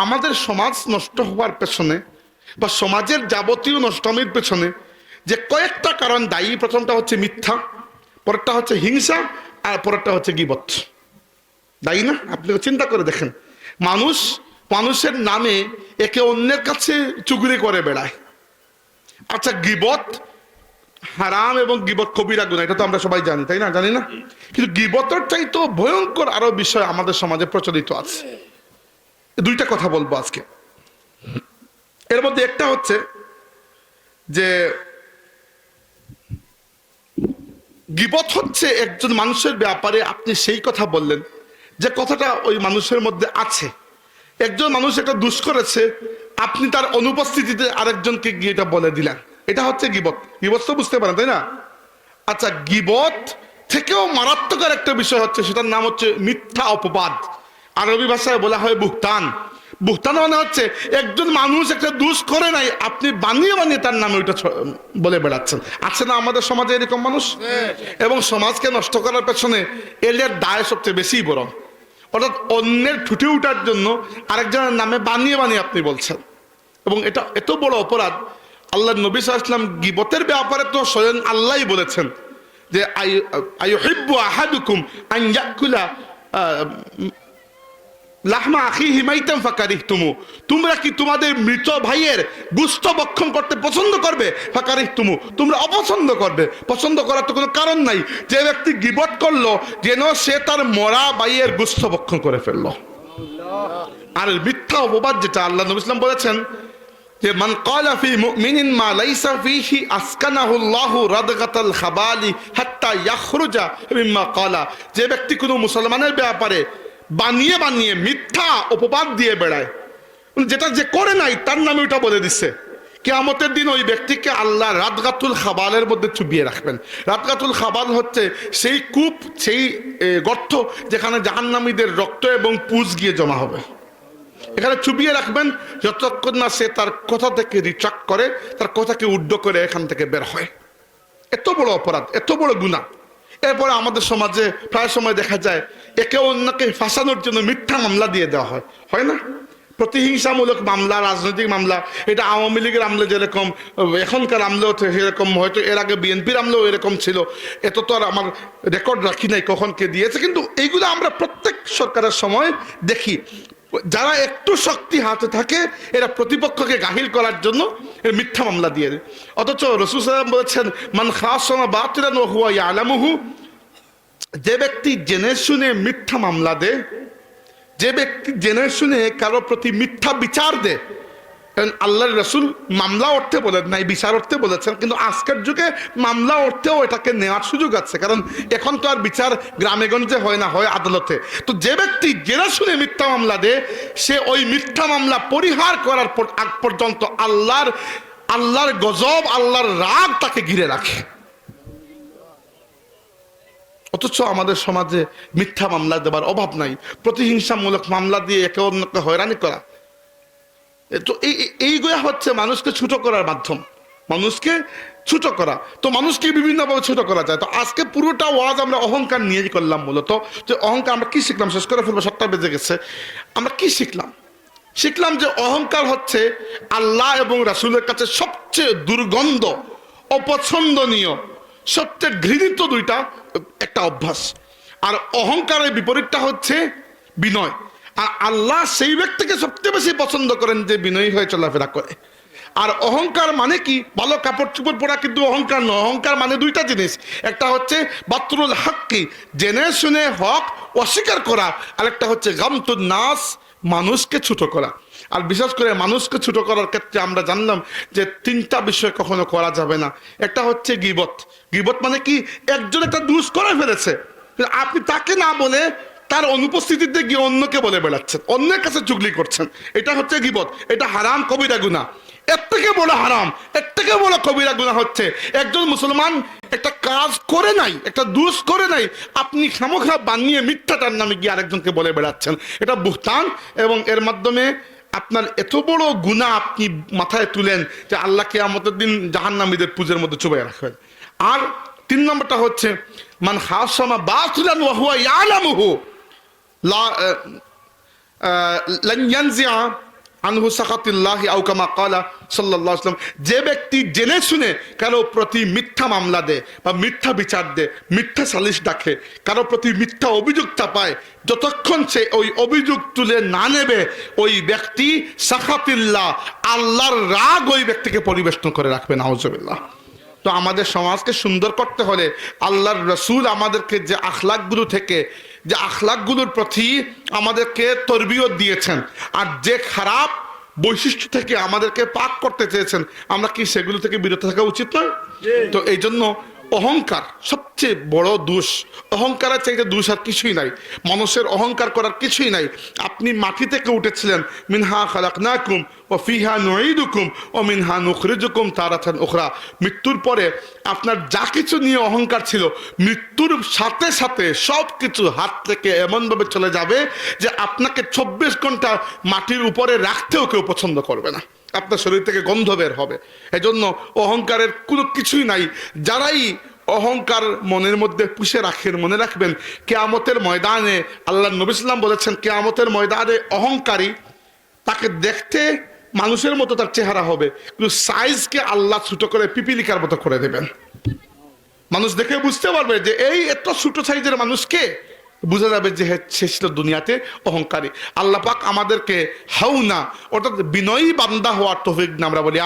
আমাদের সমাজ নষ্ট হওয়ার পেছনে বা সমাজের যাবতীয় নষ্টমের পেছনে যে কয়েকটা কারণ দায়ী, প্রথমটা হচ্ছে মিথ্যা, পরেরটা হচ্ছে হিংসা, আর পরেরটা হচ্ছে গীবত। দায়ী না? আপনি চিন্তা করে দেখেন, মানুষের নামে একে অন্যের কাছে চুগলি করে বেড়ায়। আচ্ছা, গীবত হারাম এবং গীবত কবিরা গুনাহ, এটা তো আমরা সবাই জানি, তাই না? জানি না? কিন্তু গীবতের চাইতো ভয়ঙ্কর আরো বিষয় আমাদের সমাজে প্রচলিত আছে। দুইটা কথা বলবো আজকে। এর মধ্যে একটা হচ্ছে যে গীবত হচ্ছে একজন মানুষের ব্যাপারে আপনি সেই কথা বললেন যে কথাটা ওই মানুষের মধ্যে আছে। একজন মানুষ একটা দুষ করেছে, আপনি তার অনুপস্থিতিতে আরেকজনকে গিয়ে এটা বলে দিলেন, এটা হচ্ছে গীবত। গীবত তো বুঝতে পারেন, তাই না? আচ্ছা, গীবত থেকেও মারাত্মক একটা বিষয় হচ্ছে, সেটার নাম হচ্ছে মিথ্যা অপবাদ। আরবি ভাষায় বলা হয় বুহতান। বুহতান মানে হচ্ছে একজন মানুষ একটা দোষ করে নাই, আপনি বানিয়ে বানিয়ে তার নামে ওইটা বলে বেড়াচ্ছেন। আছে না আমাদের সমাজে এরকম মানুষ? এবং সমাজকে নষ্ট করার পেছনে এদের দায় সবচেয়ে বেশি বড়। অর্থাৎ অন্যের ঠুটে উঠার জন্য আরেকজনের নামে বানিয়ে বানিয়ে আপনি বলছেন, এবং এটা এত বড় অপরাধ। আল্লাহ নবী সাল্লাল্লাহু আলাইহি ওয়াসাল্লাম গীবতের ব্যাপারে তো স্বয়ং আল্লাহই বলেছেন যে আইয়ুহিব্বু আহাদুকুম আন ইয়াকুলা লাহমা আখিহি মাইতান ফাকারিহতুমু, তোমরা কি তোমাদের মৃত ভাইয়ের গোশত ভক্ষণ করতে পছন্দ করবে? ফাকারিহতুমু, তোমরা অপছন্দ করবে। পছন্দ করার তো কোনো কারণ নাই। যে ব্যক্তি গীবত করলো যেন সে তার মরা ভাইয়ের গোশত ভক্ষণ করে ফেললো। আর মিথ্যা অপবাদ যেটা আল্লাহ নবী সাল্লাল্লাহু আলাইহি ওয়াসাল্লাম বলেছেন যে মান ক্বালা ফি মুমিনিন মা লাইসা ফিহি আসকানাহু আল্লাহু রাদগাতাল খাবালি হাত্তা ইয়াখরুজা মিম্মা ক্বালা, যে ব্যক্তি কোনো মুসলমানের ব্যাপারে বানিয়ে বানিয়ে মিথ্যা অপবাদ দিয়ে বেড়ায়, যেটা যে করে নাই তার নামে ওটা বলে দিচ্ছে, কিয়ামতের দিন ওই ব্যক্তিকে আল্লাহ রাদগাতুল খাবালের মধ্যে চুবিয়ে রাখবেন। রাদগাতুল খাবাল হচ্ছে সেই কূপ, সেই গর্ত যেখানে জাহান্নামীদের রক্ত এবং পুজ গিয়ে জমা হবে। এখানে চুবিয়ে রাখবেন যতক্ষণ না সে তার কথা থেকে রিট্রাক্ট করে, তার কথাকে উড্ড করে এখান থেকে বের হয়। এত বড় অপরাধ, এত বড় গুনাহ। এরপরে আমাদের সমাজে প্রায় সময় দেখা যায় একে অন্যকে ফাঁসানোর জন্য মিথ্যা মামলা দিয়ে দেওয়া হয়, হয় না? প্রতিহিংসামূলক মামলা, রাজনৈতিক মামলা। এটা আওয়ামী লীগের আমলে যেরকম, এখনকার আমলেও সেরকম, হয়তো এর আগে বিএনপির আমলেও এরকম ছিল। এত তো আর আমার রেকর্ড রাখি নাই কখন কে দিয়েছে, কিন্তু এইগুলো আমরা প্রত্যেক সরকারের সময় দেখি। যারা একটু শক্তি হাতে থাকে এরা প্রতিপক্ষকে গাহিল করার জন্য মিথ্যা মামলা দিয়ে দেয়। অথচ রাসূল সাল্লাল্লাহু আলাইহি ওয়াসাল্লাম বলেছেন মান খাসামা বাতিলান ওয়া হুয়া ইয়ালামুহু, যে ব্যক্তি জেনে শুনে মিথ্যা মামলা দেয়, যে ব্যক্তি জেনে শুনে কারো প্রতি মিথ্যা বিচার দেয়। আল্লাহর রাসূল মামলা অর্থে বলেন নাই, বিচার অর্থে বলেছেন, কিন্তু আজকের যুগে মামলা অর্থেও এটাকে নেওয়ার সুযোগ আছে, কারণ এখন তো আর বিচার গ্রামে গঞ্জে হয় না, হয় আদালতে। তো যে ব্যক্তি জেনে শুনে মিথ্যা মামলা দেয়, সে ওই মিথ্যা মামলা পরিহার করার পর আগ পর্যন্ত আল্লাহর গজব, আল্লাহর রাগ তাকে ঘিরে রাখে। অথচ আমাদের সমাজে মিথ্যা মামলা দেবার অভাব নাই। প্রতিহিংসামূলক মামলা দিয়ে একে অন্যকে হয়রানি করা, তো এইগুলা হচ্ছে মানুষকে ছোট করার মাধ্যম, মানুষকে ছোট করা। তো মানুষকে বিভিন্নভাবে ছোট করা যায়। তো আজকে পুরোটা ওয়াজ আমরা অহংকার নিয়েই করলাম। মূলত যে অহংকার আমরা কি শিখলাম, শেষ করে ফেলবো, 7টা বেজে গেছে। আমরা কি শিখলাম যে অহংকার হচ্ছে আল্লাহ এবং রাসূলের কাছে সবচেয়ে দুর্গন্ধ, অপছন্দনীয়, সবচেয়ে ঘৃণিত একটা অভ্যাস। আর অহংকারের বিপরীতটা হচ্ছে বিনয়। আর আল্লাহ সেই ব্যক্তিকে সবচেয়ে বেশি পছন্দ করেন যে বিনয়ী হয়ে চলাফেরা করে। আর অহংকার মানে কি? ভালো কাপড় চোপড় পরা কিন্তু অহংকার নয়। অহংকার মানে দুইটা জিনিস, একটা হচ্ছে বাতরুল হাক্কি, জেনে শুনে হক অস্বীকার করা, আর একটা হচ্ছে গামতুন নাস, মানুষকে ছোট করা। আর বিশেষ করে মানুষকে ছোট করার ক্ষেত্রে আমরা জানলাম যে 3টা বিষয় কখনো করা যাবে না। একটা হচ্ছে গীবত। গীবত মানে কি? একজন একটা দোষ করে ফেলেছে, আপনি তাকে না বলে তার অনুপস্থিতিতে গিয়ে অন্যকে বলে বেড়াচ্ছেন, অন্যের কাছে চুগলি করছেন, এটা হচ্ছে গীবত। এটা হারাম, কবিরা গুনাহ। এর থেকে বড় হারাম, এর থেকে বড় কবিরা গুনাহ হচ্ছে একজন মুসলমান একটা কাজ করে নাই, একটা দোষ করে নাই, আপনি খামোখা বানিয়ে মিথ্যাটার নামে গিয়ে আরেকজনকে বলে বেড়াচ্ছেন। এটা বুহতান, এবং এর মাধ্যমে আপনার এত বড় গুনাহ আপনি মাথায় তুলেন যে আল্লাহ কিয়ামতের দিন জাহান্নামীদের পূজের মধ্যে চুবাইয়া রাখবেন। আর 3 নম্বরটা হচ্ছে মান খাসামা বাতিলান ওয়া হুয়া ইয়ালামুহু লান ইয়ানজিআ আনহু সাখাতিল্লাহি আও কামা ক্বালা সাল্লাল্লাহু আলাইহি ওয়াসাল্লাম। যে ব্যক্তি জেনে শুনে কারো প্রতি মিথ্যা মামলা দেয় বা মিথ্যা বিচার দেয়, মিথ্যা সালিশ ডাকে, কারো প্রতি মিথ্যা অভিযোগ চাপায়, যতক্ষণ সে ওই অভিযোগ তুলে না নেবে ওই ব্যক্তি সাখাতিল্লাহ, আল্লাহর রাগ ওই ব্যক্তিকে পরিবেষ্টন করে রাখবে। নাউজুবিল্লাহ। তো আমাদের সমাজকে সুন্দর করতে হলে আল্লাহর রসুল আমাদেরকে যে আখলাকগুলো থেকে, যে আখলাকগুলোর প্রতি আমাদেরকে তরবিয়ত দিয়েছেন, আর যে খারাপ বৈশিষ্ট্য থেকে আমাদেরকে পাক করতে চেয়েছেন, আমরা কি সেগুলো থেকে বিরত থাকা উচিত নয়? তো এই জন্য অহংকার সবচেয়ে বড় দোষ। অহংকারের চাইতে দোষ আর কিছুই নাই। মানুষের অহংকার করার কিছুই নাই। আপনি মাটি থেকে উঠেছিলেন, মিনহা খালাকনাকুম ওয়া ফিহা নুঈদুকুম ওয়া মিনহা নুখরিজুকুম তারাতান উখরা। মৃত্যুর পরে আপনার যা কিছু নিয়ে অহংকার ছিল, মৃত্যুর সাথে সাথে সব কিছু হাত থেকে এমনভাবে চলে যাবে যে আপনাকে 24 ঘন্টা মাটির উপরে রাখতেও কেউ পছন্দ করবে না, আপনার শরীর থেকে গন্ধ বের হবে। এজন্য অহংকারের কোনো কিছুই নাই। যারাই অহংকার মনের মধ্যে পুষে রাখেন, মনে রাখবেন কিয়ামতের ময়দানে আল্লাহ নবী সাল্লাল্লাহু আলাইহি ওয়াসাল্লাম বলেছেন, কিয়ামতের ময়দানে অহংকারী তাকে দেখতে মানুষের মতো তার চেহারা হবে, কিন্তু সাইজকে আল্লাহ ছোট করে পিপিলিকার মতো করে দেবেন। মানুষ দেখে বুঝতে পারবে যে এই এত ছোট সাইজের মানুষকে, বুঝা যাবে যে সে ছিল দুনিয়াতে অহংকারী। আল্লাহ পাক আমাদেরকে হাউনা অর্থাৎ বিনয়ী বান্দা হওয়ার তৌফিক আমরা বলি।